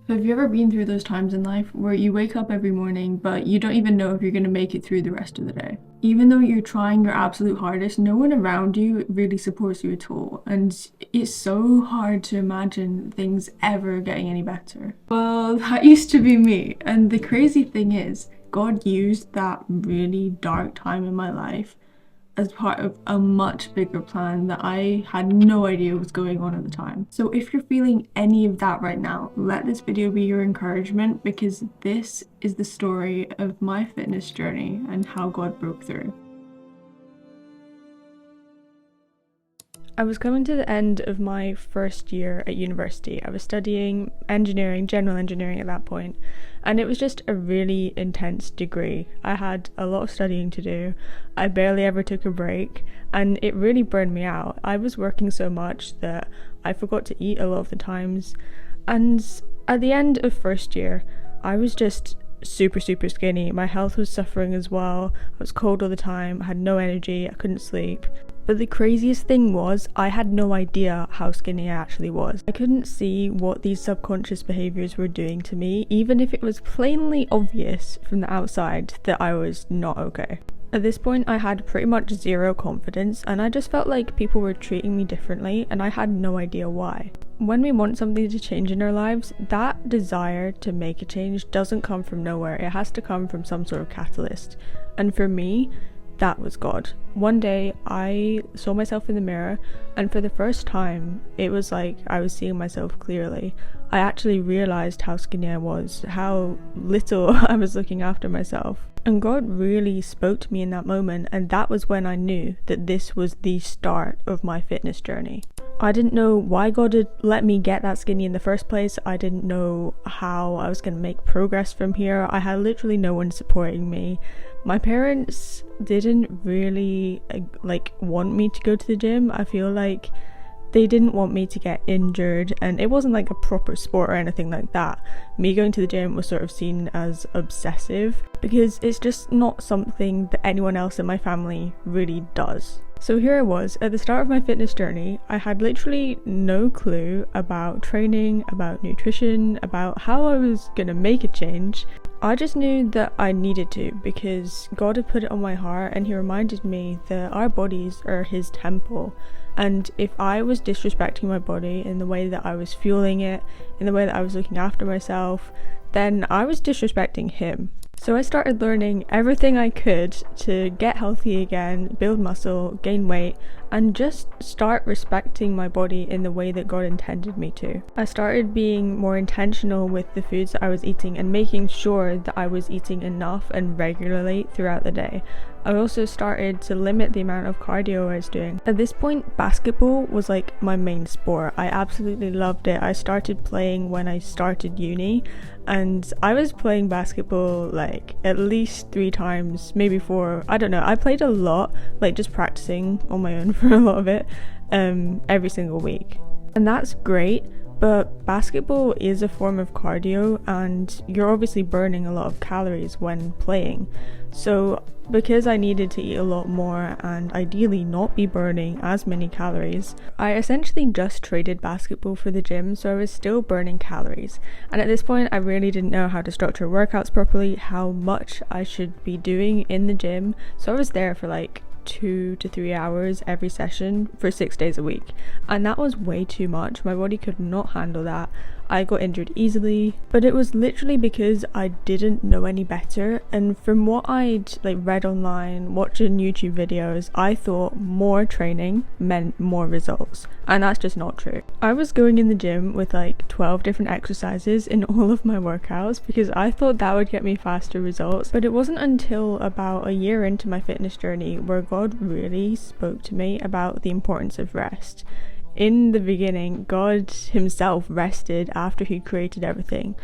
Have you ever been through those times in life where you wake up every morning, but you don't even know if you're going to make it through the rest of the day? Even though you're trying your absolute hardest, no one around you really supports you at all. And it's so hard to imagine things ever getting any better. Well, that used to be me. And the crazy thing is, God used that really dark time in my life as part of a much bigger plan that I had no idea was going on at the time. So if you're feeling any of that right now, let this video be your encouragement, because this is the story of my fitness journey and how God broke through. I was coming to the end of my first year at university. I was studying engineering, general engineering at that point, and it was just a really intense degree. I had a lot of studying to do. I barely ever took a break, and it really burned me out. I was working so much that I forgot to eat a lot of the times, and at the end of first year, I was just super skinny. My health was suffering as well. I was cold all the time, I had no energy, I couldn't sleep. But the craziest thing was, I had no idea how skinny I actually was. I couldn't see what these subconscious behaviours were doing to me, even if it was plainly obvious from the outside that I was not okay. At this point, I had pretty much zero confidence, and I just felt like people were treating me differently, and I had no idea why. When we want something to change in our lives, that desire to make a change doesn't come from nowhere. It has to come from some sort of catalyst. And for me, that was God. One day I saw myself in the mirror, and for the first time it was like I was seeing myself clearly. I actually realized how skinny I was, how little I was looking after myself. And God really spoke to me in that moment, and that was when I knew that this was the start of my fitness journey. I didn't know why God had let me get that skinny in the first place. I didn't know how I was going to make progress from here. I had literally no one supporting me. My parents didn't really want me to go to the gym. I feel like they didn't want me to get injured, and it wasn't like a proper sport or anything like that. Me going to the gym was sort of seen as obsessive, because it's just not something that anyone else in my family really does. So here I was at the start of my fitness journey. I had literally no clue about training, about nutrition, about how I was gonna make a change. I just knew that I needed to, because God had put it on my heart, and he reminded me that our bodies are his temple. And if I was disrespecting my body in the way that I was fueling it, in the way that I was looking after myself, then I was disrespecting him. So I started learning everything I could to get healthy again, build muscle, gain weight, and just start respecting my body in the way that God intended me to. I started being more intentional with the foods that I was eating and making sure that I was eating enough and regularly throughout the day. I also started to limit the amount of cardio I was doing. At this point, basketball was like my main sport. I absolutely loved it. I started playing when I started uni, and I was playing basketball like at least 3 times, maybe 4. I don't know. I played a lot, like just practicing on my own for a lot of it, every single week. And that's great, but basketball is a form of cardio, and you're obviously burning a lot of calories when playing. So because I needed to eat a lot more and ideally not be burning as many calories, I essentially just traded basketball for the gym, so I was still burning calories. And at this point, I really didn't know how to structure workouts properly, how much I should be doing in the gym. So I was there for like 2 to 3 hours every session for 6 days a week, and that was way too much. My body could not handle that. I got injured easily, but it was literally because I didn't know any better. And from what I'd read online, watching YouTube videos, I thought more training meant more results, and that's just not true. I was going in the gym with 12 different exercises in all of my workouts because I thought that would get me faster results. But it wasn't until about a year into my fitness journey where God really spoke to me about the importance of rest. In the beginning, God himself rested after he created everything.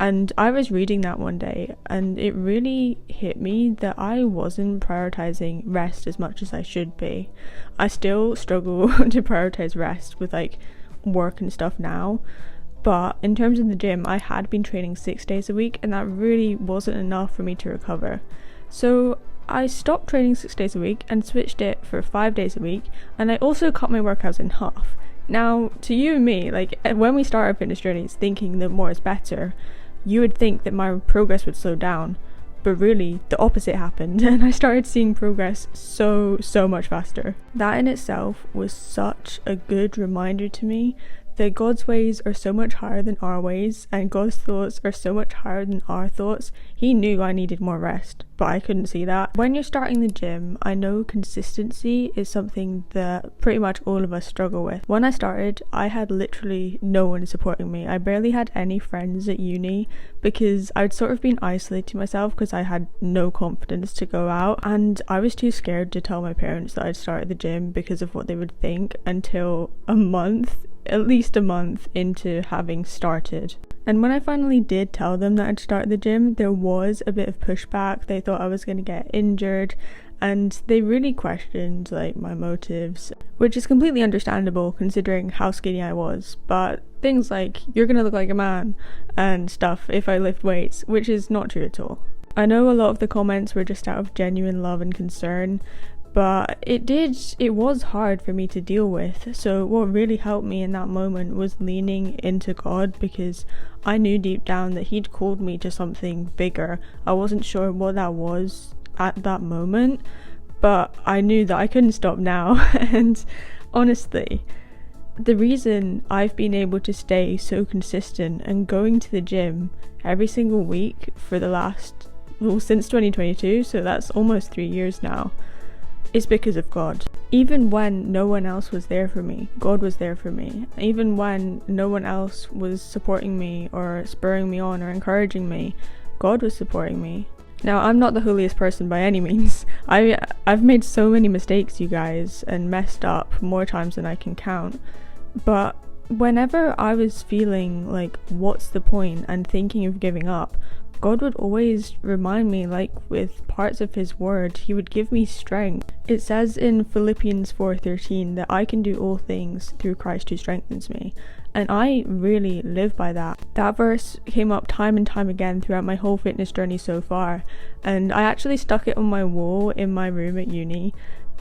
And I was reading that one day, and it really hit me that I wasn't prioritizing rest as much as I should be. I still struggle to prioritize rest with work and stuff now. But in terms of the gym, I had been training 6 days a week, and that really wasn't enough for me to recover. So I stopped training 6 days a week and switched it for 5 days a week, and I also cut my workouts in half. Now, to you and me, like when we start our fitness journeys thinking that more is better, you would think that my progress would slow down. But really, the opposite happened, and I started seeing progress so much faster. That in itself was such a good reminder to me that God's ways are so much higher than our ways, and God's thoughts are so much higher than our thoughts. He knew I needed more rest, but I couldn't see that. When you're starting the gym, I know consistency is something that pretty much all of us struggle with. When I started, I had literally no one supporting me. I barely had any friends at uni because I'd sort of been isolating myself because I had no confidence to go out, and I was too scared to tell my parents that I'd started the gym because of what they would think until at least a month into having started. And when I finally did tell them that I'd started the gym, there was a bit of pushback. They thought I was going to get injured, and they really questioned like my motives, which is completely understandable considering how skinny I was. But things like, you're going to look like a man and stuff if I lift weights, which is not true at all. I know a lot of the comments were just out of genuine love and concern, but it was hard for me to deal with. So what really helped me in that moment was leaning into God, because I knew deep down that He'd called me to something bigger. I wasn't sure what that was at that moment, but I knew that I couldn't stop now. And honestly, the reason I've been able to stay so consistent and going to the gym every single week for since 2022, so that's almost 3 years now, is because of God. Even when no one else was there for me, God was there for me. Even when no one else was supporting me or spurring me on or encouraging me, God was supporting me. Now, I'm not the holiest person by any means. I've made so many mistakes, you guys, and messed up more times than I can count. But whenever I was feeling like, what's the point, and thinking of giving up, God would always remind me, like with parts of His word, He would give me strength. It says in Philippians 4:13 that I can do all things through Christ who strengthens me. And I really live by that. That verse came up time and time again throughout my whole fitness journey so far. And I actually stuck it on my wall in my room at uni.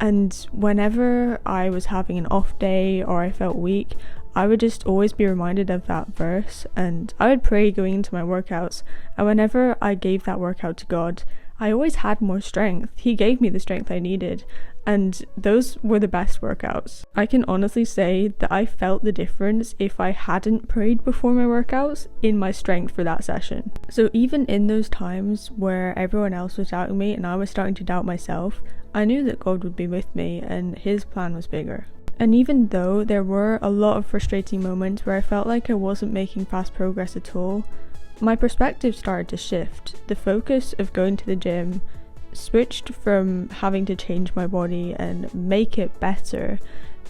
And whenever I was having an off day or I felt weak, I would just always be reminded of that verse, and I would pray going into my workouts. And whenever I gave that workout to God, I always had more strength. He gave me the strength I needed, and those were the best workouts. I can honestly say that I felt the difference if I hadn't prayed before my workouts in my strength for that session. So even in those times where everyone else was doubting me and I was starting to doubt myself, I knew that God would be with me and His plan was bigger. And even though there were a lot of frustrating moments where I felt like I wasn't making fast progress at all, my perspective started to shift. The focus of going to the gym switched from having to change my body and make it better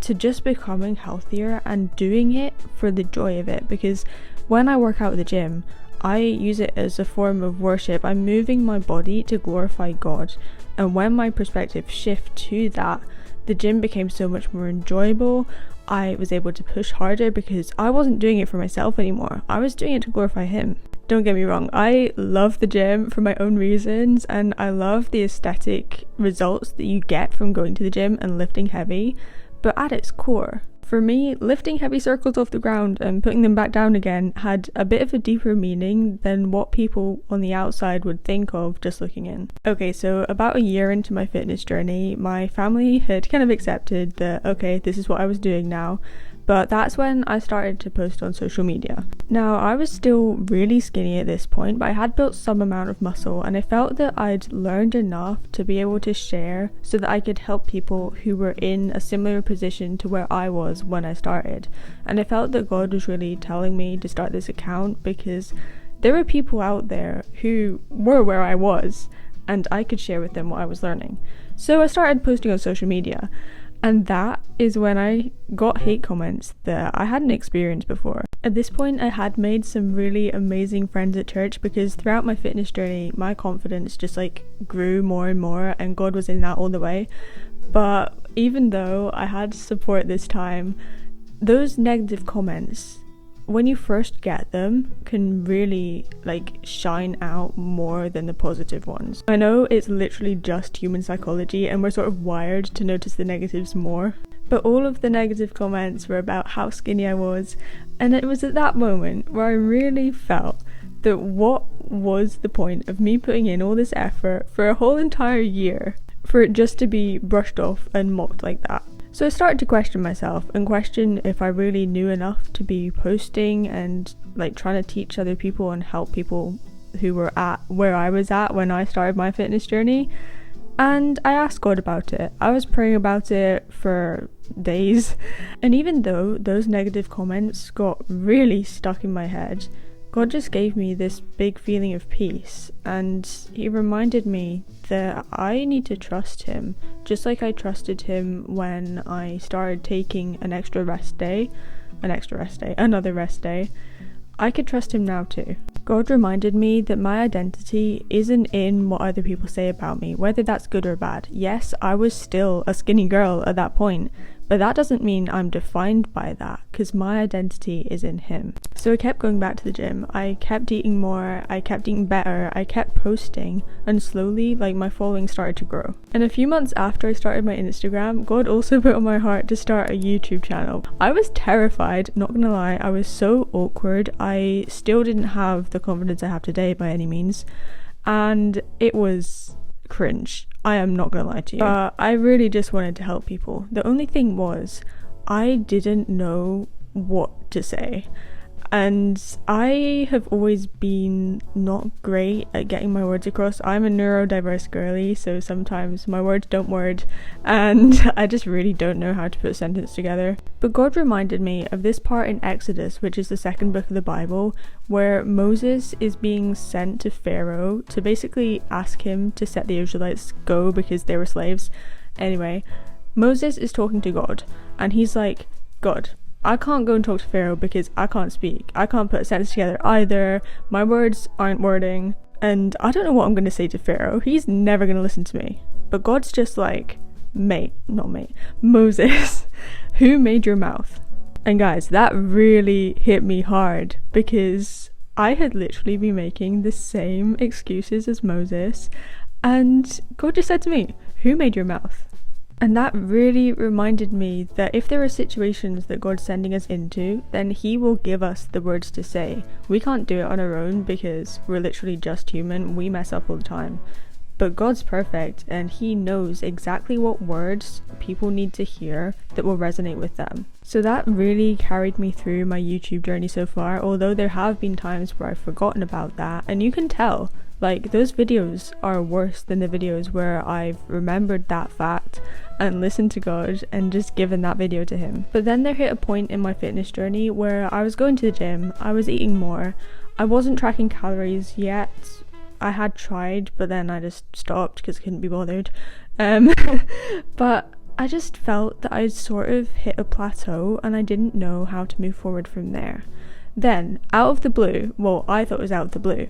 to just becoming healthier and doing it for the joy of it. Because when I work out at the gym, I use it as a form of worship. I'm moving my body to glorify God. And when my perspective shifted to that, the gym became so much more enjoyable. I was able to push harder because I wasn't doing it for myself anymore. I was doing it to glorify Him. Don't get me wrong, I love the gym for my own reasons, and I love the aesthetic results that you get from going to the gym and lifting heavy, but at its core, for me, lifting heavy circles off the ground and putting them back down again had a bit of a deeper meaning than what people on the outside would think of just looking in. Okay, so about a year into my fitness journey, my family had kind of accepted that, okay, this is what I was doing now. But that's when I started to post on social media. Now, I was still really skinny at this point, but I had built some amount of muscle, and I felt that I'd learned enough to be able to share so that I could help people who were in a similar position to where I was when I started. And I felt that God was really telling me to start this account because there were people out there who were where I was, and I could share with them what I was learning. So I started posting on social media. And that is when I got hate comments that I hadn't experienced before. At this point, I had made some really amazing friends at church because throughout my fitness journey, my confidence just grew more and more, and God was in that all the way. But even though I had support this time, those negative comments, when you first get them, can really shine out more than the positive ones. I know it's literally just human psychology and we're sort of wired to notice the negatives more, But all of the negative comments were about how skinny I was, and it was at that moment where I really felt that what was the point of me putting in all this effort for a whole entire year for it just to be brushed off and mocked like that. So I started to question myself and question if I really knew enough to be posting and like trying to teach other people and help people who were at where I was at when I started my fitness journey. And I asked God about it. I was praying about it for days, and even though those negative comments got really stuck in my head, God just gave me this big feeling of peace, and he reminded me that I need to trust him, just like I trusted him when I started taking another rest day. I could trust him now too. God reminded me that my identity isn't in what other people say about me, whether that's good or bad. Yes, I was still a skinny girl at that point, but that doesn't mean I'm defined by that, because my identity is in him. So I kept going back to the gym, I kept eating more, I kept eating better, I kept posting, and slowly, like, my following started to grow. And a few months after I started my Instagram, God also put on my heart to start a YouTube channel. I was terrified, not gonna lie, I was so awkward, I still didn't have the confidence I have today by any means, and it was cringe. I am not gonna lie to you. I really just wanted to help people. The only thing was, I didn't know what to say. And I have always been not great at getting my words across. I'm a neurodiverse girly, so sometimes my words don't word, and I just really don't know how to put a sentence together. But God reminded me of this part in Exodus, which is the second book of the Bible, where Moses is being sent to Pharaoh to basically ask him to set the Israelites go because they were slaves. Anyway, Moses is talking to God, and he's like, God, I can't go and talk to Pharaoh because I can't speak. I can't put a sentence together either. My words aren't wording. And I don't know what I'm going to say to Pharaoh. He's never going to listen to me. But God's just like, Moses, who made your mouth? And guys, that really hit me hard because I had literally been making the same excuses as Moses. And God just said to me, who made your mouth? And that really reminded me that if there are situations that God's sending us into, then he will give us the words to say. We can't do it on our own because we're literally just human. We mess up all the time. But God's perfect and he knows exactly what words people need to hear that will resonate with them. So that really carried me through my YouTube journey so far, although there have been times where I've forgotten about that, and you can tell. Like, those videos are worse than the videos where I've remembered that fact and listened to God and just given that video to him. But then there hit a point in my fitness journey where I was going to the gym, I was eating more, I wasn't tracking calories yet. I had tried, but then I just stopped because I couldn't be bothered. But I just felt that I'd sort of hit a plateau and I didn't know how to move forward from there. Then, out of the blue, well, I thought it was out of the blue,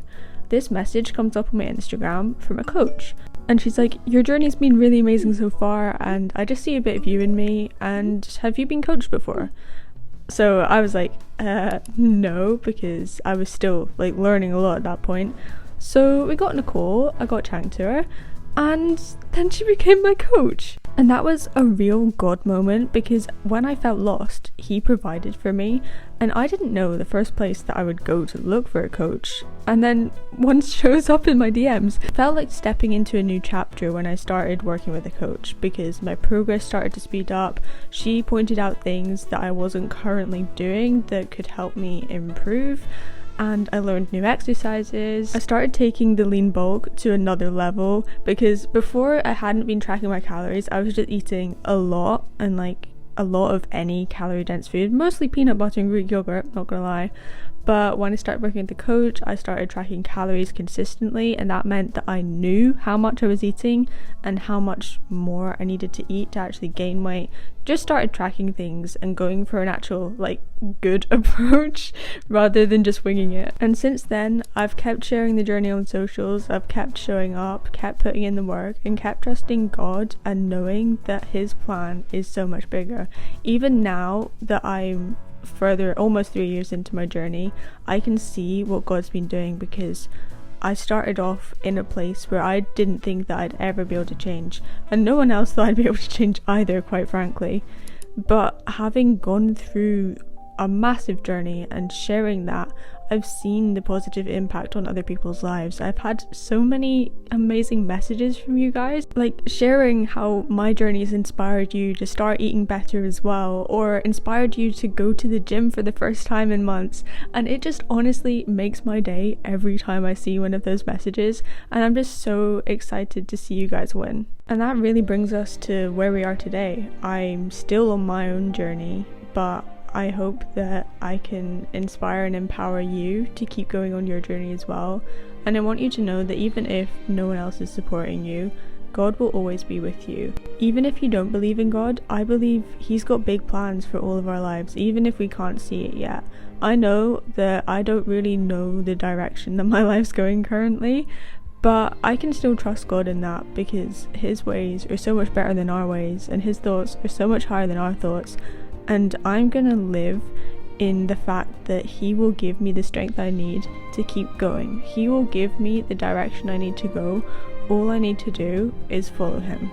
this message comes up on my Instagram from a coach, and she's like, your journey's been really amazing so far, and I just see a bit of you in me, and have you been coached before? So I was like, no, because I was still like learning a lot at that point. So we got in a call, I got chatting to her, and then she became my coach. And that was a real God moment because when I felt lost, he provided for me, and I didn't know the first place that I would go to look for a coach. And then one shows up in my DMs. It felt like stepping into a new chapter when I started working with a coach because my progress started to speed up. She pointed out things that I wasn't currently doing that could help me improve. And I learned new exercises. I started taking the lean bulk to another level because before I hadn't been tracking my calories. I was just eating a lot, and like a lot of any calorie dense food, mostly peanut butter and Greek yogurt, not gonna lie. But when I started working with the coach, I started tracking calories consistently, and that meant that I knew how much I was eating and how much more I needed to eat to actually gain weight. Just started tracking things and going for an actual like good approach rather than just winging it. And since then, I've kept sharing the journey on socials, I've kept showing up, kept putting in the work, and kept trusting God and knowing that his plan is so much bigger. Even now that I'm almost 3 years into my journey, I can see what God's been doing because I started off in a place where I didn't think that I'd ever be able to change, and no one else thought I'd be able to change either, quite frankly. But having gone through a massive journey and sharing that, I've seen the positive impact on other people's lives. I've had so many amazing messages from you guys, like sharing how my journey has inspired you to start eating better as well, or inspired you to go to the gym for the first time in months. And it just honestly makes my day every time I see one of those messages, and I'm just so excited to see you guys win. And that really brings us to where we are today. I'm still on my own journey, but I hope that I can inspire and empower you to keep going on your journey as well. And I want you to know that even if no one else is supporting you, God will always be with you. Even if you don't believe in God, I believe He's got big plans for all of our lives, even if we can't see it yet. I know that I don't really know the direction that my life's going currently, but I can still trust God in that, because His ways are so much better than our ways, and His thoughts are so much higher than our thoughts. And I'm gonna live in the fact that He will give me the strength I need to keep going. He will give me the direction I need to go. All I need to do is follow Him.